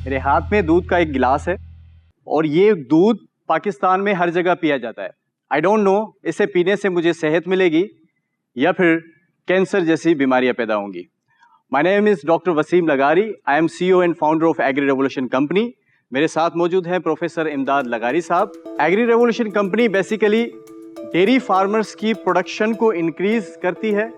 मेरे हाथ में दूध का एक गिलास है और ये दूध पाकिस्तान में हर जगह पिया जाता है। आई डोंट नो इसे पीने से मुझे सेहत मिलेगी या फिर कैंसर जैसी बीमारियां पैदा होंगी। My name is doctor Waseem Lagari. I am CEO and founder of agri revolution company. मेरे साथ मौजूद हैं प्रोफेसर इमदाद लगारी साहब। Agri revolution company basically dairy farmers की प्रोडक्शन को इंक्रीज करती है,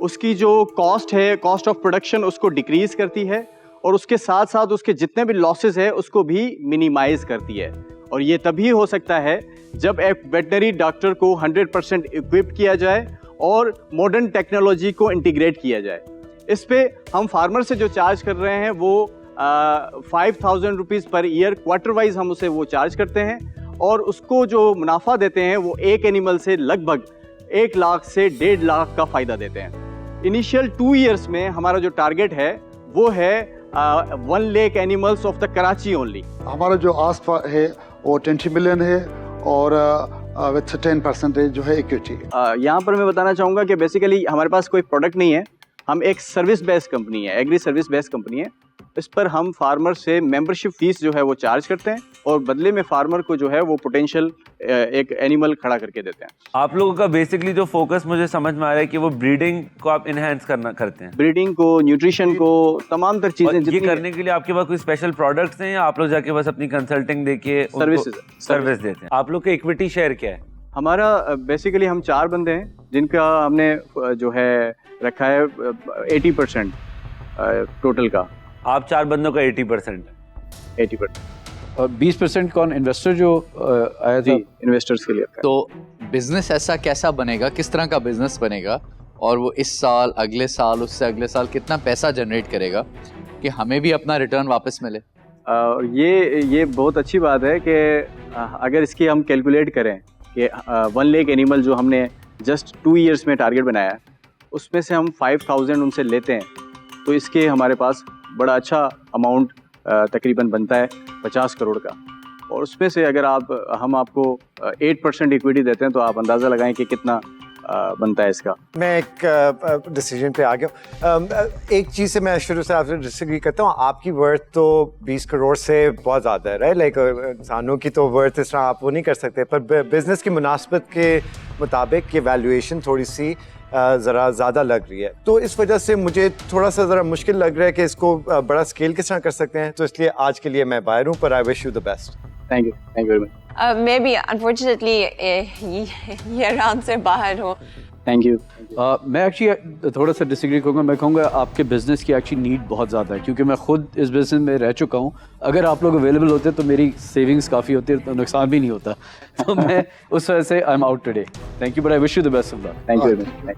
उसकी जो कॉस्ट है, कॉस्ट ऑफ प्रोडक्शन, उसको डिक्रीज करती है और उसके साथ साथ उसके जितने भी लॉसेस है उसको भी मिनिमाइज करती है। और ये तभी हो सकता है जब एक वेटनरी डॉक्टर को 100% इक्विप किया जाए और मॉडर्न टेक्नोलॉजी को इंटीग्रेट किया जाए। इस पे हम फार्मर से जो चार्ज कर रहे हैं वो 5,000 rupees per year quarter wise हम उसे वो चार्ज करते हैं और उसको जो मुनाफा देते हैं वो एक एनिमल से लगभग 1 लाख से 1.5 लाख का फ़ायदा देते हैं। इनिशियल 2 इयर्स में हमारा जो टारगेट है वो है 1 lakh animals of the Karachi only. हमारा जो आस्क है वो 20 मिलियन है और विथ 10% जो है इक्विटी। यहाँ पर मैं बताना चाहूँगा कि बेसिकली हमारे पास कोई प्रोडक्ट नहीं है, हम एक सर्विस बेस्ड कंपनी है, एग्री सर्विस बेस्ड कंपनी है। इस पर हम फार्मर से मेंबरशिप फीस जो है वो चार्ज करते हैं और बदले में फार्मर को जो है वो पोटेंशियल एक एनिमल खड़ा करके देते हैं। आप लोगों का बेसिकली जो फोकस मुझे समझ में आ रहा है कि वो ब्रीडिंग को आप इनहेंस करते हैं, ब्रीडिंग को, न्यूट्रिशन को, तमाम तर चीजें। ये करने के लिए आपके पास कोई स्पेशल प्रोडक्ट्स हैं या आप लोग जाके बस अपनी कंसल्टिंग देके सर्विस देते हैं? आप लोग का इक्विटी शेयर क्या है? हमारा बेसिकली हम 4 बंदे हैं जिनका हमने जो है रखा है 80% टोटल का। आप 4 बंदों का 80%? 80%। और 20% कौन इन्वेस्टर जो आया था? इन्वेस्टर्स के लिए। तो बिजनेस ऐसा कैसा बनेगा, किस तरह का बिजनेस बनेगा और वो इस साल, अगले साल, उससे अगले साल कितना पैसा जनरेट करेगा कि हमें भी अपना रिटर्न वापस मिले? ये बहुत अच्छी बात है कि अगर इसकी हम कैलकुलेट करें कि 1 लाख एनिमल जो हमने जस्ट 2 इयर्स में टारगेट बनाया है उसमें से हम 5,000 उनसे लेते हैं तो इसके हमारे पास बड़ा अच्छा अमाउंट तकरीबन बनता है 50 करोड़ का। और उसमें से अगर हम आपको 8% इक्विटी देते हैं तो आप अंदाज़ा लगाएं कि कितना बनता है इसका। मैं एक डिसीजन पे आ गया हूँ। एक चीज़ से मैं शुरू से आपसे डिसएग्री करता हूँ। आपकी वर्थ तो 20 करोड़ से बहुत ज़्यादा है, राइट? लाइक इंसानों की तो वर्थ इस तरह आप वो नहीं कर सकते, पर बिजनेस की मुनासबत के मुताबिक ये वैल्यूएशन थोड़ी सी ज़रा ज़्यादा लग रही है। तो इस वजह से मुझे थोड़ा सा ज़रा मुश्किल लग रहा है कि इसको बड़ा स्केल किस तरह कर सकते हैं। तो इसलिए आज के लिए मैं बाहर हूँ, पर आई wish you the best. Thank you very much. मैं भी अनफॉर्चुनेटली ये राउंड से बाहर हूँ। Thank you. मैं एक्चुअली थोड़ा सा डिसएग्री करूँगा। मैं कहूँगा आपके बिज़नेस की एक्चुअली नीड बहुत ज़्यादा है क्योंकि मैं खुद इस बिज़नेस में रह चुका हूँ। अगर आप लोग अवेलेबल होते तो मेरी सेविंग्स काफ़ी होती है तो नुकसान भी नहीं होता। तो मैं उस वजह से I am out today. Thank you, but I wish you the best of luck. Thank you.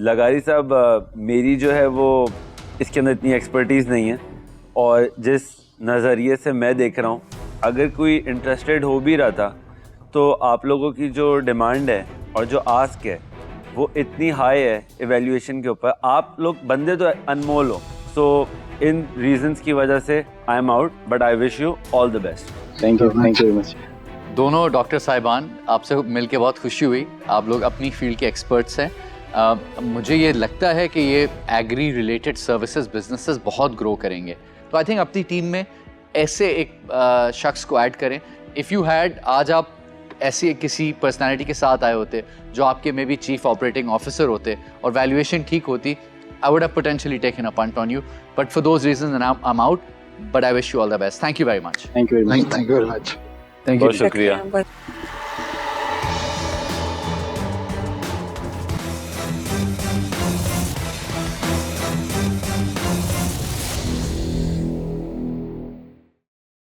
Lagari साहब, मेरी जो है वो इसके अंदर इतनी एक्सपर्टीज़ नहीं है और जिस नज़रिए से मैं देख रहा हूँ, अगर कोई इंटरेस्टेड हो भी रहा था तो आप लोगों की जो डिमांड है और जो आस्क है वो इतनी हाई है एवेल्यूएशन के ऊपर। आप लोग बंदे तो अनमोल हो, सो इन रीजंस की वजह से I am out, but I wish you all the best. Thank you very much. दोनों डॉक्टर साहिबान, आपसे मिलके बहुत खुशी हुई। आप लोग अपनी फील्ड के एक्सपर्ट्स हैं। मुझे ये लगता है कि ये एग्री रिलेटेड सर्विसेज बिजनेसेस बहुत ग्रो करेंगे। तो आई थिंक अपनी टीम में ऐसे एक शख्स को ऐड करें। इफ़ यू हैड, आज आप ऐसे किसी पर्सनालिटी के साथ आए होते जो आपके में भी चीफ ऑपरेटिंग ऑफिसर होते और वैल्यूएशन ठीक होती, I would have potentially taken a punt on you, but for those reasons I am out, but I wish you all the best. Thank you very much. Thank you very much. Thank you very much. Thank you. बहुत शुक्रिया।